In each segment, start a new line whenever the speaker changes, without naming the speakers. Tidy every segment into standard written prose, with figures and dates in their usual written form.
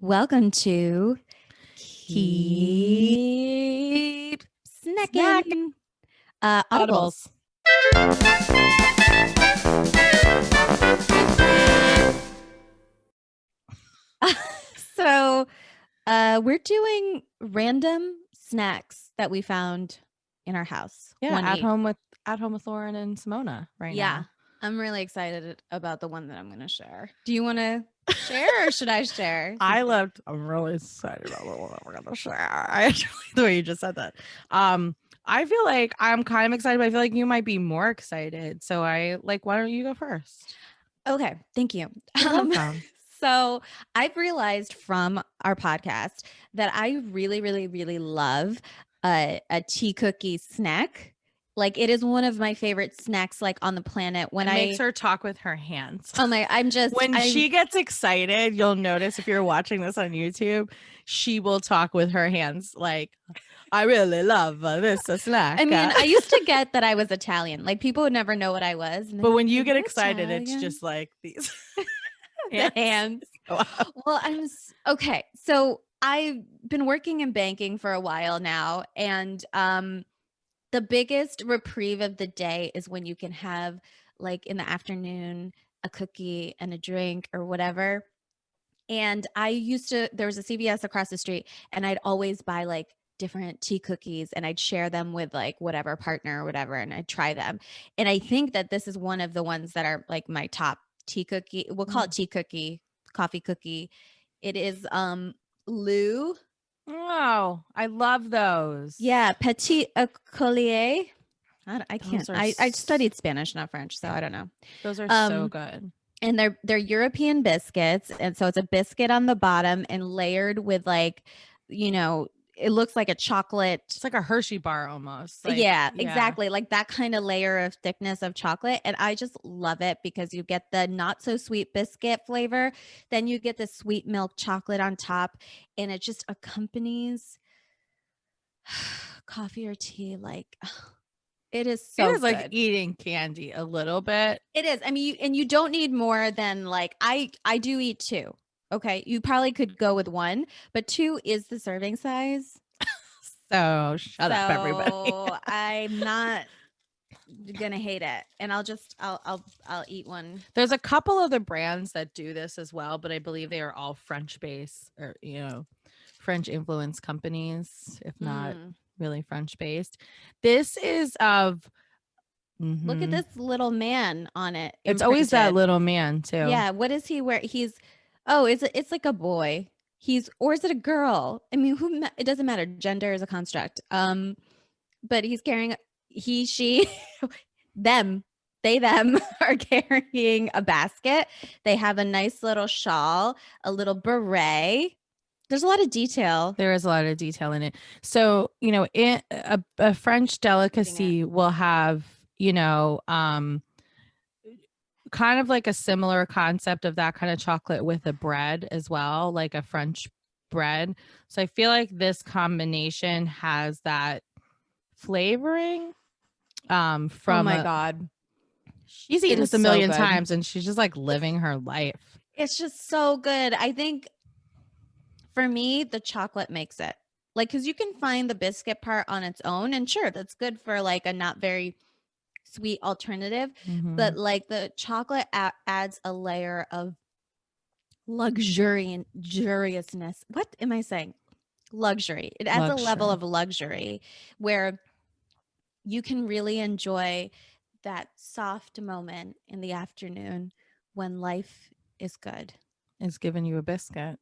Welcome to
Keep
Snacking. Audibles. So we're doing random snacks that we found in our house.
Yeah, at home with Lauren and Sumona right now.
I'm really excited about the one that I'm going to share. Do you want to share or should I share?
I'm really excited about the one that we're going to share. I actually, the way you just said that. I feel like I'm kind of excited, but I feel like you might be more excited. So why don't you go first?
Okay, thank you.
You're welcome.
So I've realized from our podcast that I really, really, really love a tea cookie snack. Like it is one of my favorite snacks like on the planet. When
it makes her talk with her hands.
Oh my,
she gets excited, you'll notice if you're watching this on YouTube, she will talk with her hands like, I really love this snack.
I mean, I used to get that I was Italian. Like people would never know what I was.
But when you get excited, Italian? It's just like these
the hands. Well, okay. So I've been working in banking for a while now, and the biggest reprieve of the day is when you can have like in the afternoon a cookie and a drink or whatever. And there was a CVS across the street, and I'd always buy like different tea cookies and I'd share them with like whatever partner or whatever, and I'd try them. And I think that this is one of the ones that are like my top tea cookie. We'll call it tea cookie, coffee cookie. It is Lou.
Oh, I love those.
Yeah, Petit Ecolier. I can't. I studied Spanish, not French, so I don't know.
Those are so good.
And they're European biscuits, and so it's a biscuit on the bottom and layered with like, it looks like a chocolate.
It's like a Hershey bar almost.
Yeah, exactly. Like that kind of layer of thickness of chocolate. And I just love it because you get the not so sweet biscuit flavor. Then you get the sweet milk chocolate on top. And it just accompanies coffee or tea. Like it is so good.
Like eating candy a little bit.
It is. I mean, and you don't need more than like, I do eat 2. Okay. You probably could go with 1, but 2 is the serving size.
So shut up, everybody.
I'm not gonna hate it. And I'll eat one.
There's a couple other brands that do this as well, but I believe they are all French based or, French influenced companies, if not really French based. This is of
look at this little man on it.
It's always that little man too.
Yeah. What is he wearing? It's like a boy. Or is it a girl? I mean, it doesn't matter. Gender is a construct. But he's carrying she, them are carrying a basket. They have a nice little shawl, a little beret. There's a lot of detail.
There is a lot of detail in it. So, in a French delicacy will have, kind of like a similar concept of that kind of chocolate with a bread as well, like a French bread. So I feel like this combination has that flavoring from
oh my god,
she's eaten this a million times and she's just like living her life.
It's just so good. I think for me the chocolate makes it, like, because you can find the biscuit part on its own, and sure, that's good for like a not very sweet alternative, but like the chocolate adds a layer of luxuriousness. What am I saying? Luxury. It adds a level of luxury where you can really enjoy that soft moment in the afternoon when life is good.
It's giving you a biscuit.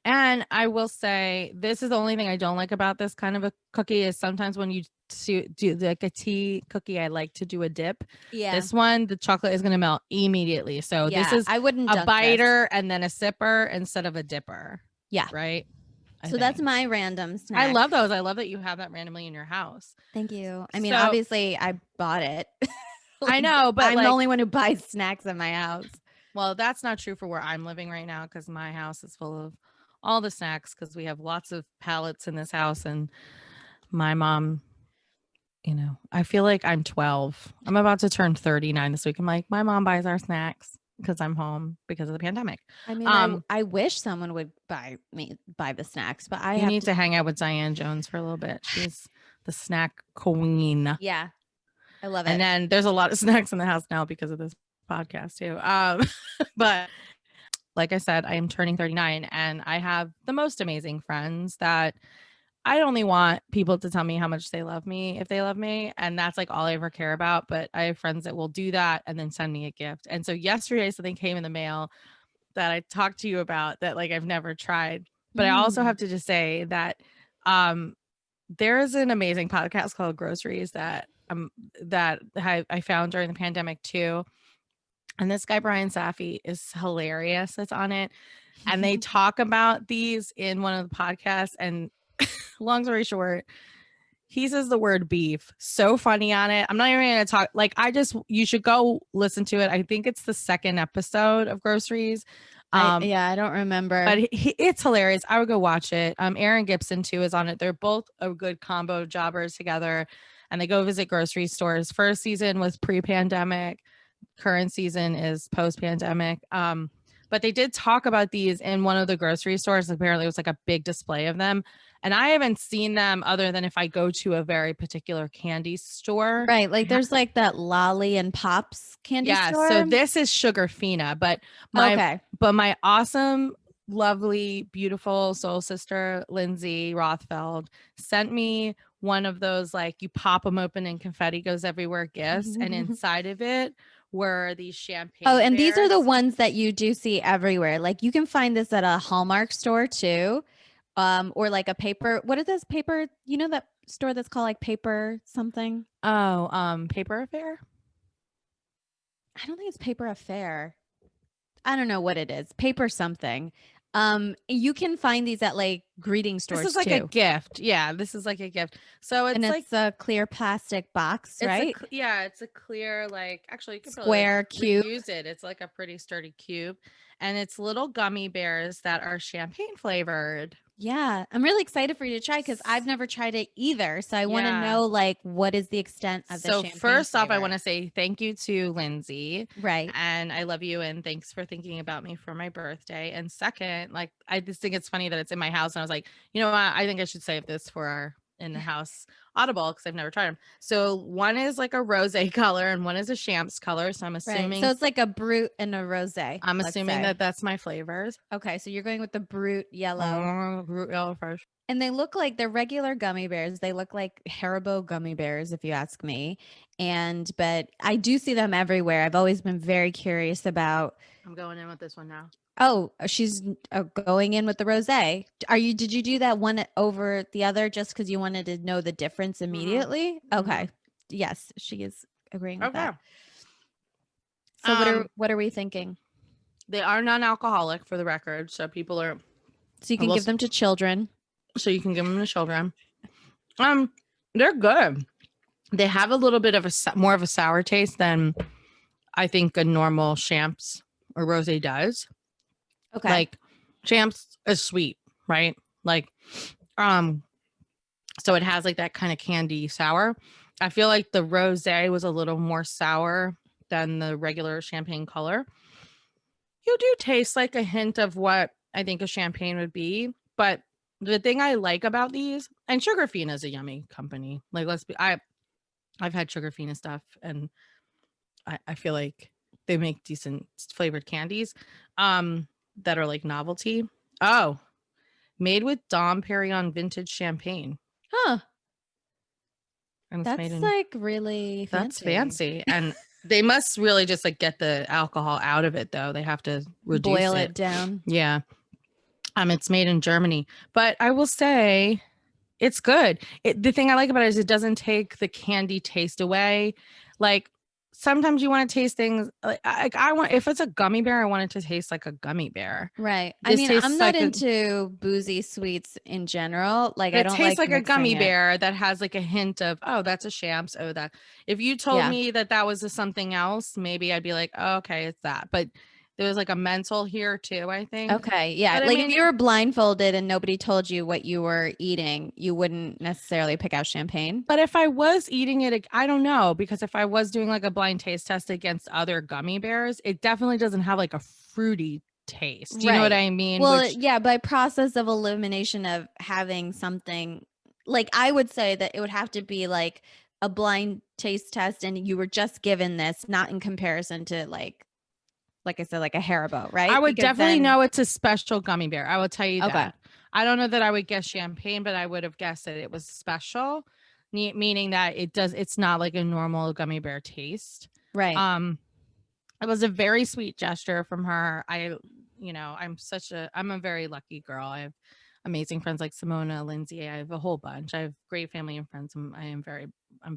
And I will say, this is the only thing I don't like about this kind of a cookie is sometimes when you do like a tea cookie, I like to do a dip.
Yeah.
This one, the chocolate is going to melt immediately. So this is
I wouldn't
a biter and then a sipper instead of a dipper.
Yeah.
Right.
So that's my random snack.
I love those. I love that you have that randomly in your house.
Thank you. I mean, obviously I bought it.
I know, but
I'm the only one who buys snacks in my house.
Well, that's not true for where I'm living right now because my house is full of all the snacks because we have lots of pallets in this house. And my mom, I feel like I'm 12. I'm about to turn 39 this week. I'm like, my mom buys our snacks. because I'm home because of the pandemic.
I mean, I wish someone would buy the snacks, but I
You
have
need to hang out with Diane Jones for a little bit. She's the snack queen.
Yeah, I love
And
it.
then there's a lot of snacks in the house now because of this podcast too. But like I said, I am turning 39 and I have the most amazing friends that I only want people to tell me how much they love me if they love me. And that's like all I ever care about. But I have friends that will do that and then send me a gift. And so yesterday, something came in the mail that I talked to you about that like I've never tried. But I also have to just say that there is an amazing podcast called Groceries that I found during the pandemic too. And this guy, Brian Safi, is hilarious. That's on it. And they talk about these in one of the podcasts. And long story short, he says the word beef. So funny on it. I'm not even going to talk. Like, you should go listen to it. I think it's the second episode of Groceries.
I don't remember.
But it's hilarious. I would go watch it. Aaron Gibson too is on it. They're both a good combo of jobbers together, and they go visit grocery stores. First season was pre-pandemic. Current season is post-pandemic. But they did talk about these in one of the grocery stores. Apparently, it was like a big display of them. And I haven't seen them other than if I go to a very particular candy store.
Right. Like there's like that Lolly and Pops candy store.
So this is Sugarfina, but my awesome, lovely, beautiful soul sister, Lindsay Rothfeld, sent me one of those, like you pop them open and confetti goes everywhere gifts. And inside of it were these champagne.
Oh, and these are the ones that you do see everywhere. Like you can find this at a Hallmark store too. Or like a paper. What is this paper? You know that store that's called like Paper something?
Oh, Paper Affair?
I don't think it's Paper Affair. I don't know what it is. Paper something. You can find these at like greeting stores.
This is like a gift. Yeah, this is like a gift. So it's
a clear plastic box, right?
It's a clear, like actually you can
square cube.
Use it. It's like a pretty sturdy cube, and it's little gummy bears that are champagne flavored.
Yeah, I'm really excited for you to try because I've never tried it either. So I want to know like what is the extent of the champagne. So
first off, I want to say thank you to Lindsay.
Right.
And I love you and thanks for thinking about me for my birthday. And second, like I just think it's funny that it's in my house. And I was like, you know what? I think I should save this for our in the house Audible because I've never tried them. So one is like a rose color and one is a champs color. So I'm assuming
so it's like a brute and a rose.
I'm assuming that that's my flavors.
Okay, so you're going with the brute yellow.
Brute yellow first.
And they look like they're regular gummy bears. They look like Haribo gummy bears, if you ask me. But I do see them everywhere. I've always been very curious about.
I'm going in with this one now.
Oh, she's going in with the rosé. Did you do that one over the other just because you wanted to know the difference immediately? Mm-hmm. Okay. Yes, she is agreeing with that. So what are we thinking?
They are non-alcoholic for the record. So people are.
So you can give them to children.
So you can give them to children. They're good. They have a little bit of more of a sour taste than I think a normal champs or rosé does.
Okay.
Like champs is sweet, right? Like, so it has like that kind of candy sour. I feel like the rosé was a little more sour than the regular champagne color. You do taste like a hint of what I think a champagne would be, but the thing I like about these, and Sugarfina is a yummy company. Like, I've had Sugarfina stuff, and I feel like they make decent flavored candies. That are like novelty. Oh, made with Dom Perignon vintage champagne.
Huh.
And
that's like really fancy.
That's fancy. And they must really just like get the alcohol out of it though. They have to
boil it down.
Yeah. It's made in Germany. But I will say it's good. The thing I like about it is it doesn't take the candy taste away. Like sometimes you want to taste things like I want, if it's a gummy bear, I want it to taste like a gummy bear.
Right. I mean, I'm not into boozy sweets in general. Like I don't
taste like a gummy bear that has like a hint of, oh, that's a champs. Oh, that if you told me that was something else, maybe I'd be like, oh, okay, it's that. But There was like a mental here too, I think.
Okay. Yeah.
But I
Like if
mean,
you were blindfolded and nobody told you what you were eating, you wouldn't necessarily pick out champagne.
but if I was eating it, I don't know, because if I was doing like a blind taste test against other gummy bears, it definitely doesn't have like a fruity taste. Do you know what
Right.
I mean?
Well,
Which
yeah, by process of elimination of having something, like I would say that it would have to be like a blind taste test and you were just given this, not in comparison to like I said, like a Haribo,
I
right?
would
Because
definitely
then
know it's a special gummy bear. I will tell you
okay.
that. I don't know that I would guess champagne, but I would have guessed that it was special, meaning that it's not like a normal gummy bear taste.
Right.
Um, it was a very sweet gesture from her. I'm a very lucky girl. I have amazing friends like Sumona, Lindsay. I have a whole bunch. I have great family and friends. I'm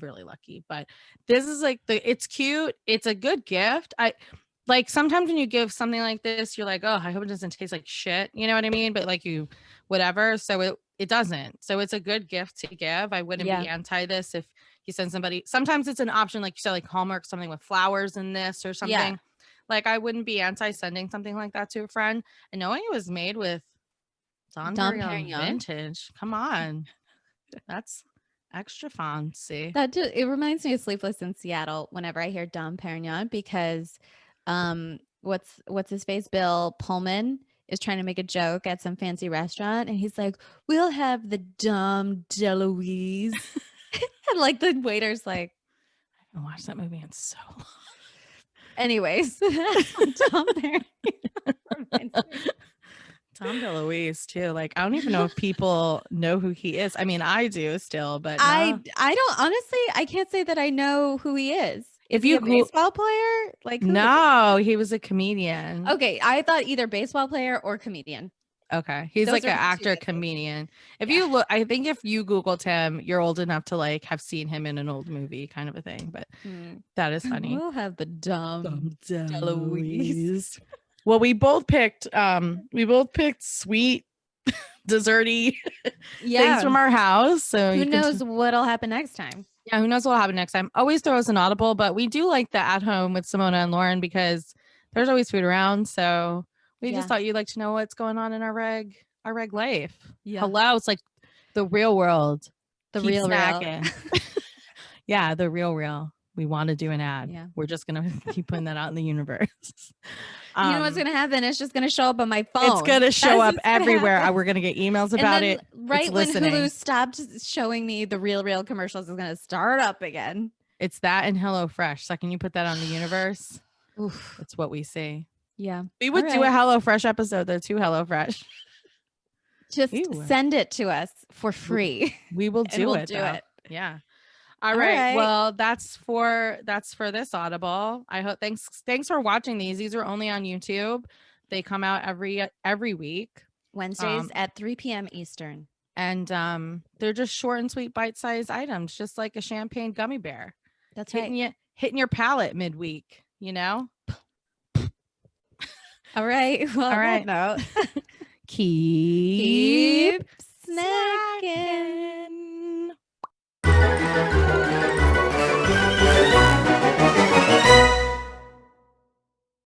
really lucky. But this is like it's cute. It's a good gift. I like sometimes when you give something like this, you're like, oh, I hope it doesn't taste like shit. You know what I mean? But like whatever. So it doesn't. So it's a good gift to give. I wouldn't
Yeah.
be anti this if you send somebody. Sometimes it's an option, like you said, like Hallmark, something with flowers in this or
Yeah.
something. Like I wouldn't be anti sending something like that to a friend. And knowing it was made with Don
Dom
Perignon
Perignon.
vintage, come on, that's extra fancy.
It reminds me of Sleepless in Seattle whenever I hear Dom Perignon because what's his face? Bill Pullman is trying to make a joke at some fancy restaurant and he's like, we'll have the Dom DeLuise. And like the waiter's like,
I haven't watched that movie in so long.
anyways, that's what Dom Perignon reminds me.
Tom DeLuise too. Like I don't even know if people know who he is. I mean, I do still, but no.
I don't honestly, I can't say that I know who he is. Is
If
he
you
a baseball player? Like who is he?
no, he was a comedian.
Okay, I thought either baseball player or comedian.
Okay. He's
Those
like
are
an
my two
actor
guesses.
comedian. If
Yeah.
you look, I think if you Googled him, you're old enough to like have seen him in an old movie kind of a thing. But that is funny.
We'll have the Dom DeLuise.
DeLuise. Well, we both picked sweet, desserty things from our house. So
Who
you can
knows what'll happen next time?
yeah, who knows what'll happen next time. Always throw us an audible, but we do like the at home with Simona and Lauren because there's always food around. So we just thought you'd like to know what's going on in our reg life.
Yeah.
Hello, it's like the real world.
The
Keep
real
snacking. Yeah, the real. We want to do an ad.
Yeah.
We're just gonna keep putting that out in the universe.
You know what's gonna happen? It's just gonna show up on my phone.
It's gonna show up everywhere. We're gonna get emails about it.
Right when Hulu stopped showing me the real commercials, is gonna start up again.
It's that and HelloFresh. So can you put that on the universe? Oof, that's what we see.
Yeah,
we would do a HelloFresh episode though too. HelloFresh.
Just send it to us for free.
We will do it. Yeah. All right. Well, that's for this Audible. I hope thanks for watching these. These are only on YouTube. They come out every week.
Wednesdays at 3 p.m. Eastern.
And they're just short and sweet bite-sized items, just like a champagne gummy bear.
That's
hitting your palate midweek, you know?
All right. Well,
all right.
note.
Keep
snacking.